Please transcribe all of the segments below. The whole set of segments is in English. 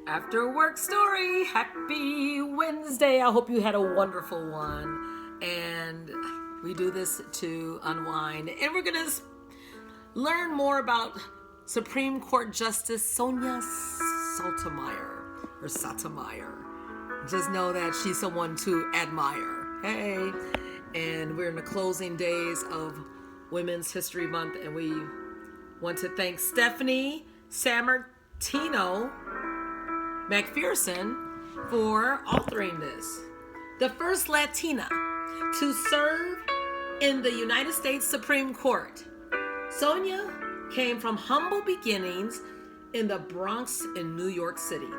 After work story. Happy Wednesday. I hope you had a wonderful one. And we do this to unwind. And we're going to learn more about Supreme Court Justice SoniaSotomayor or Sotomayor. Just know that she's someone to admire. Hey. And we're in the closing days of Women's History Month, and we want to thank Stephanie Sammartino McPherson for authoring this. The first Latina to serve in the United States Supreme Court. Sonia came from humble beginnings in the Bronx in New York City.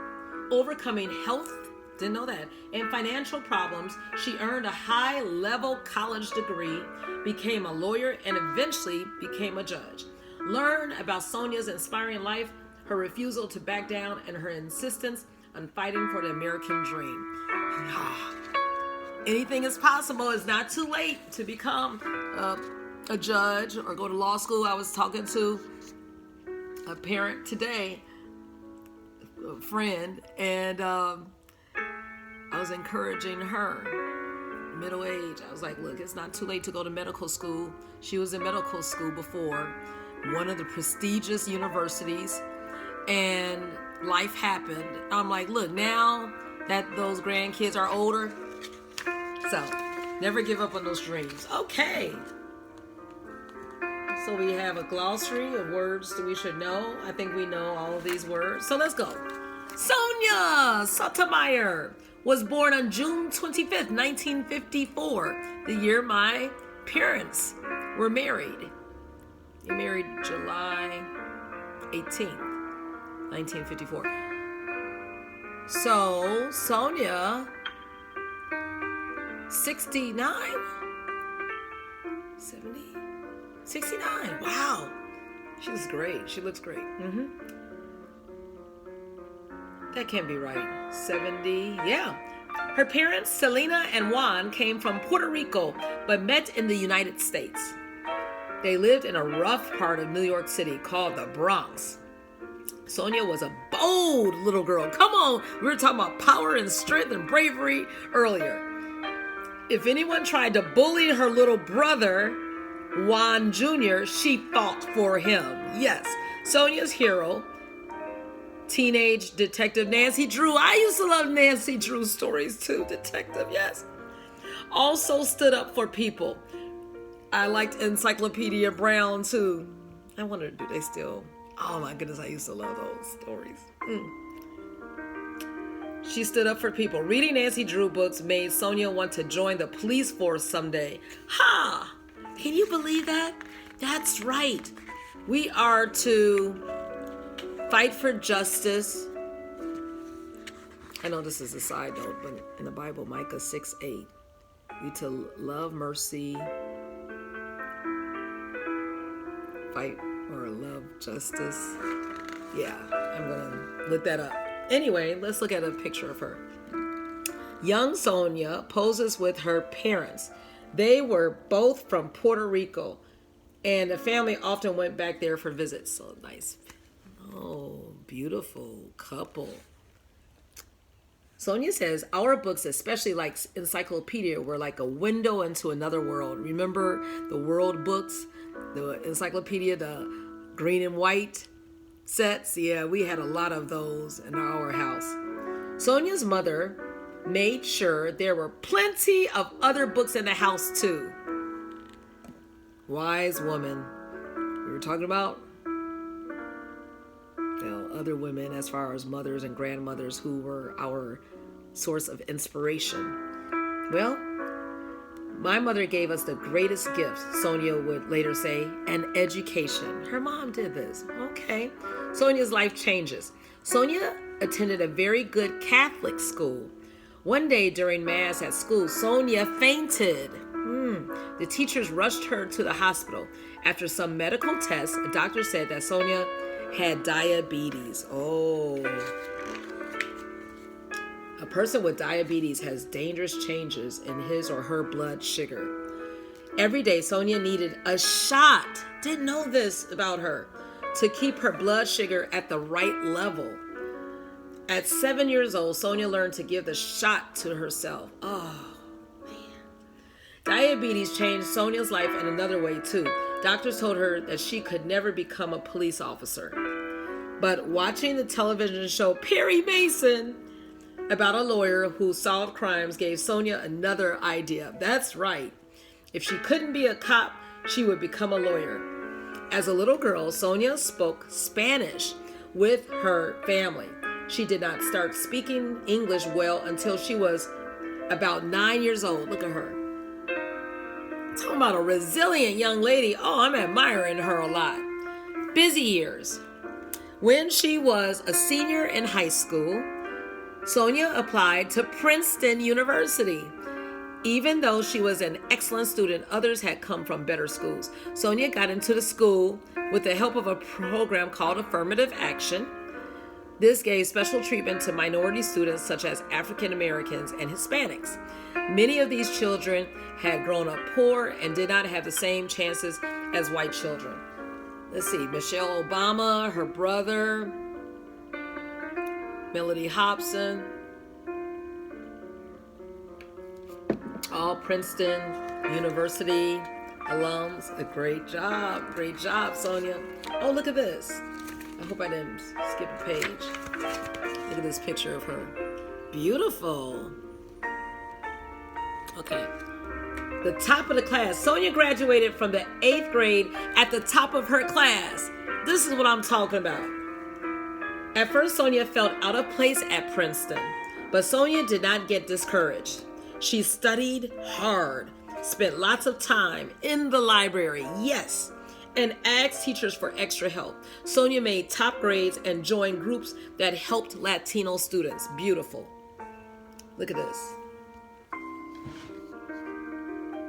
Overcoming health, didn't know that, and financial problems, she earned a high-level college degree, became a lawyer, and eventually became a judge. Learn about Sonia's inspiring life, her refusal to back down, and her insistence on fighting for the American dream. Anything is possible. It's not too late to become a judge or go to law school. I was talking to a parent today, a friend, and I was encouraging her, middle age. I was like, look, it's not too late to go to medical school. She was in medical school before, one of the prestigious universities, and life happened. I'm like, look, now that those grandkids are older, so never give up on those dreams. Okay. So we have a glossary of words that we should know. I think we know all of these words. So let's go. SoniaSotomayor was born on June 25th, 1954, the year my parents were married. They married July 18th, 1954. So, Sonia, 69? 70? 69. Wow. She's great. She looks great. That can't be right. 70. Yeah. Her parents, Selena and Juan, came from Puerto Rico, but met in the United States. They lived in a rough part of New York City called the Bronx. Sonia was a bold little girl. Come on. We were talking about power and strength and bravery earlier. If anyone tried to bully her little brother, Juan Jr., she fought for him. Yes. Sonia's hero, teenage detective Nancy Drew. I used to love Nancy Drew stories too. Detective, yes. Also stood up for people. I liked Encyclopedia Brown too. I wonder, do they still? Oh my goodness, I used to love those stories. She stood up for people. Reading Nancy Drew books made Sonia want to join the police force someday. Ha! Can you believe that? That's right. We are to fight for justice. I know this is a side note, but in the Bible, Micah 6:8, we to love mercy, fight or love justice. Yeah, I'm going to look that up. Anyway, let's look at a picture of her. Young Sonia poses with her parents. They were both from Puerto Rico, and the family often went back there for visits. So nice. Oh, beautiful couple. Sonia says, our books, especially like Encyclopedia, were like a window into another world. Remember the world books, the Encyclopedia, the green and white sets? Yeah, we had a lot of those in our house. Sonia's mother made sure there were plenty of other books in the house too. Wise woman. We were talking about other women as far as mothers and grandmothers who were our source of inspiration. Well, my mother gave us the greatest gift, Sonia would later say, an education. Her mom did this. Okay. Sonia's life changes. Sonia attended a very good Catholic school. One day during Mass at school, Sonia fainted. The teachers rushed her to the hospital. After some medical tests, a doctor said that Sonia had diabetes. Oh. A person with diabetes has dangerous changes in his or her blood sugar. Every day, Sonia needed a shot, didn't know this about her, to keep her blood sugar at the right level. At 7 years old, Sonia learned to give the shot to herself. Oh, man. Diabetes changed Sonia's life in another way, too. Doctors told her that she could never become a police officer. But watching the television show Perry Mason about a lawyer who solved crimes gave Sonia another idea. That's right. If she couldn't be a cop, she would become a lawyer. As a little girl, Sonia spoke Spanish with her family. She did not start speaking English well until she was about 9 years old. Look at her. Talking about a resilient young lady. Oh, I'm admiring her a lot. Busy years. When she was a senior in high school, Sonia applied to Princeton University. Even though she was an excellent student, others had come from better schools. Sonia got into the school with the help of a program called Affirmative Action. This gave special treatment to minority students such as African Americans and Hispanics. Many of these children had grown up poor and did not have the same chances as white children. Let's see, Michelle Obama, her brother, Melody Hobson, all Princeton University alums. A great job, Sonia. Oh, look at this. I hope I didn't skip a page. Look at this picture of her. Beautiful. Okay. The top of the class. Sonia graduated from the 8th grade at the top of her class. This is what I'm talking about. At first, Sonia felt out of place at Princeton, but Sonia did not get discouraged. She studied hard, spent lots of time in the library, yes, and asked teachers for extra help. Sonia made top grades and joined groups that helped Latino students. Beautiful. Look at this.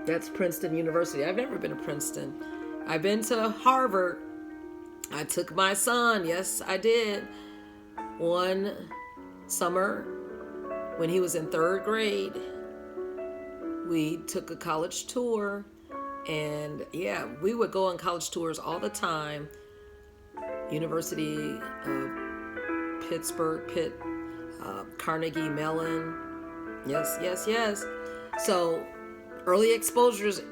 That's Princeton University. I've never been to Princeton. I've been to Harvard. I took my son, yes, I did, one summer when he was in 3rd grade. We took a college tour, and yeah, we would go on college tours all the time. University of Pittsburgh, Carnegie Mellon. Yes. So early exposures,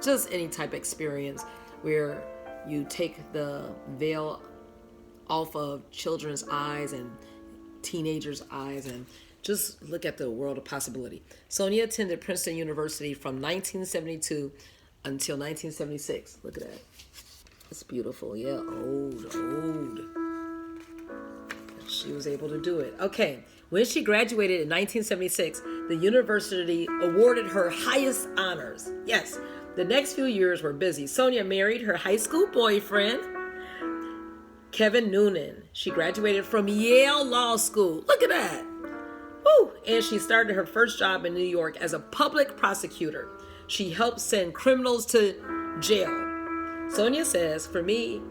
just any type of experience where you take the veil off of children's eyes and teenagers' eyes and just look at the world of possibility. Sonia attended Princeton University from 1972 until 1976. Look at that. It's beautiful. Yeah, old. She was able to do it. Okay, when she graduated in 1976, the university awarded her highest honors. Yes, the next few years were busy. Sonia married her high school boyfriend, Kevin Noonan. She graduated from Yale Law School. Look at that. Woo! And she started her first job in New York as a public prosecutor. She helped send criminals to jail. Sonia says, for me,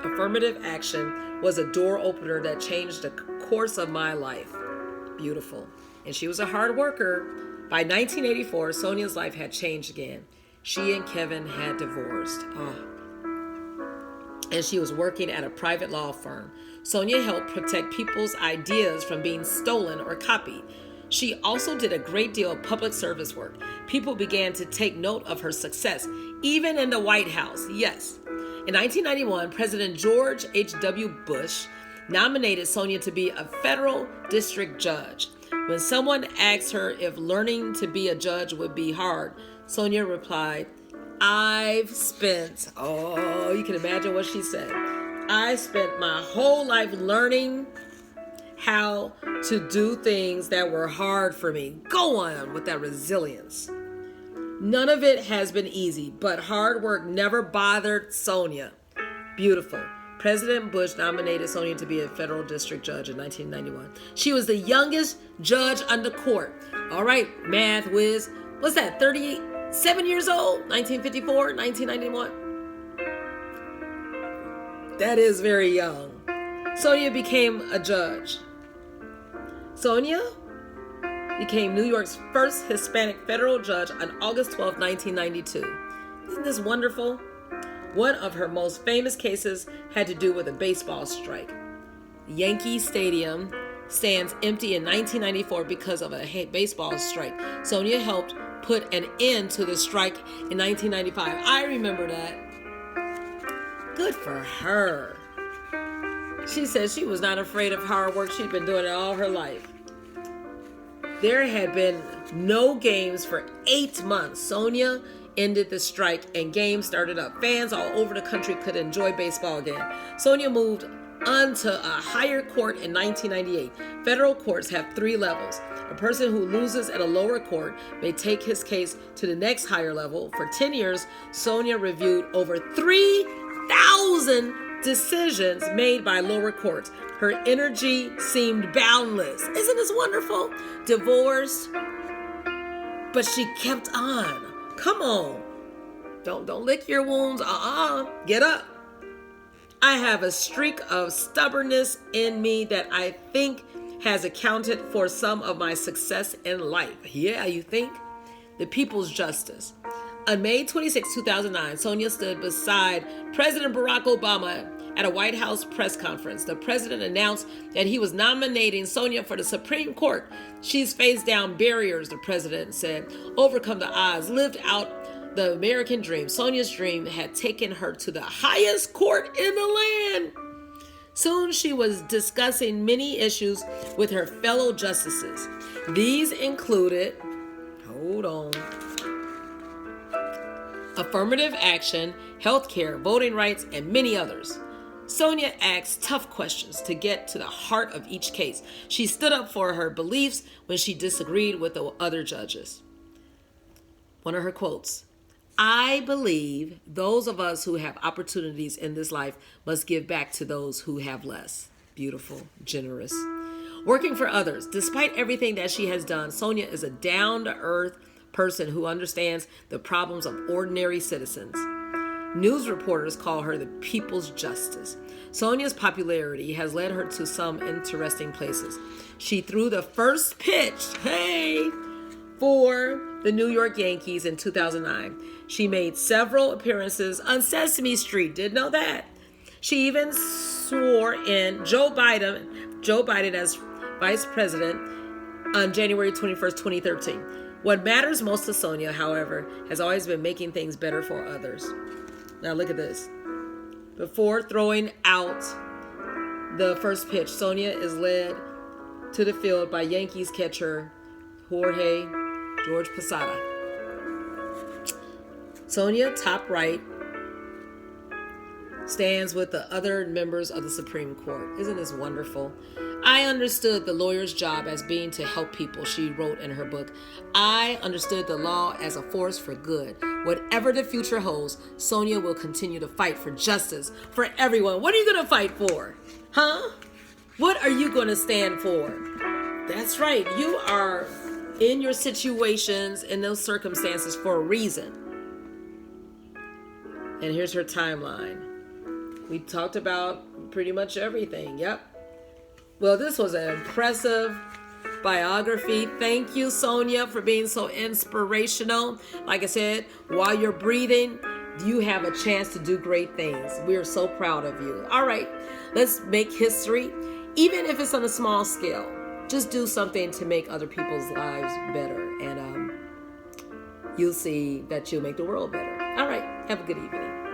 affirmative action, was a door opener that changed the course of my life. Beautiful. And she was a hard worker. By 1984, Sonia's life had changed again. She and Kevin had divorced. And she was working at a private law firm. Sonia helped protect people's ideas from being stolen or copied. She also did a great deal of public service work. People began to take note of her success, even in the White House. Yes. In 1991, President George H.W. Bush nominated Sonia to be a federal district judge. When someone asked her if learning to be a judge would be hard, Sonia replied, you can imagine what she said. I spent my whole life learning how to do things that were hard for me. Go on with that resilience. None of it has been easy, but hard work never bothered Sonia. Beautiful. President Bush nominated Sonia to be a federal district judge in 1991. She was the youngest judge on the court. All right, math whiz. What's that, 37 years old? 1954, 1991? That is very young. Sonia became a judge. Sonia became New York's first Hispanic federal judge on August 12, 1992. Isn't this wonderful? One of her most famous cases had to do with a baseball strike. Yankee Stadium stands empty in 1994 because of a baseball strike. Sonia helped put an end to the strike in 1995. I remember that. Good for her. She said she was not afraid of hard work. She'd been doing it all her life. There had been no games for 8 months. Sonia ended the strike and games started up. Fans all over the country could enjoy baseball again. Sonia moved onto a higher court in 1998. Federal courts have 3 levels. A person who loses at a lower court may take his case to the next higher level. For 10 years, Sonia reviewed over 3,000 decisions made by lower courts. Her energy seemed boundless. Isn't this wonderful? Divorced, but she kept on. Come on. Don't lick your wounds. Get up. I have a streak of stubbornness in me that I think has accounted for some of my success in life. Yeah, you think? The people's justice. On May 26, 2009, Sonia stood beside President Barack Obama at a White House press conference. The president announced that he was nominating Sonia for the Supreme Court. She's faced down barriers, the president said, overcome the odds, lived out the American dream. Sonia's dream had taken her to the highest court in the land. Soon she was discussing many issues with her fellow justices. These included, affirmative action, healthcare, voting rights, and many others. Sonia asked tough questions to get to the heart of each case. She stood up for her beliefs when she disagreed with the other judges. One of her quotes, I believe those of us who have opportunities in this life must give back to those who have less. Beautiful, generous. Working for others. Despite everything that she has done, Sonia is a down-to-earth person who understands the problems of ordinary citizens. News reporters call her the people's justice. Sonia's popularity has led her to some interesting places. She threw the first pitch, for the New York Yankees in 2009. She made several appearances on Sesame Street. Didn't know that. She even swore in Joe Biden as vice president on January 21st, 2013. What matters most to Sonia, however, has always been making things better for others. Now look at this. Before throwing out the first pitch, Sonia is led to the field by Yankees catcher George Posada. Sonia, top right, stands with the other members of the Supreme Court. Isn't this wonderful? I understood the lawyer's job as being to help people, she wrote in her book. I understood the law as a force for good. Whatever the future holds, Sonia will continue to fight for justice for everyone. What are you going to fight for? What are you going to stand for? That's right. You are in your situations, in those circumstances for a reason. And here's her timeline. We talked about pretty much everything. Yep. Well, this was an impressive biography. Thank you, Sonia, for being so inspirational. Like I said, while you're breathing, you have a chance to do great things. We are so proud of you. All right, let's make history. Even if it's on a small scale, just do something to make other people's lives better. And you'll see that you'll make the world better. All right, have a good evening.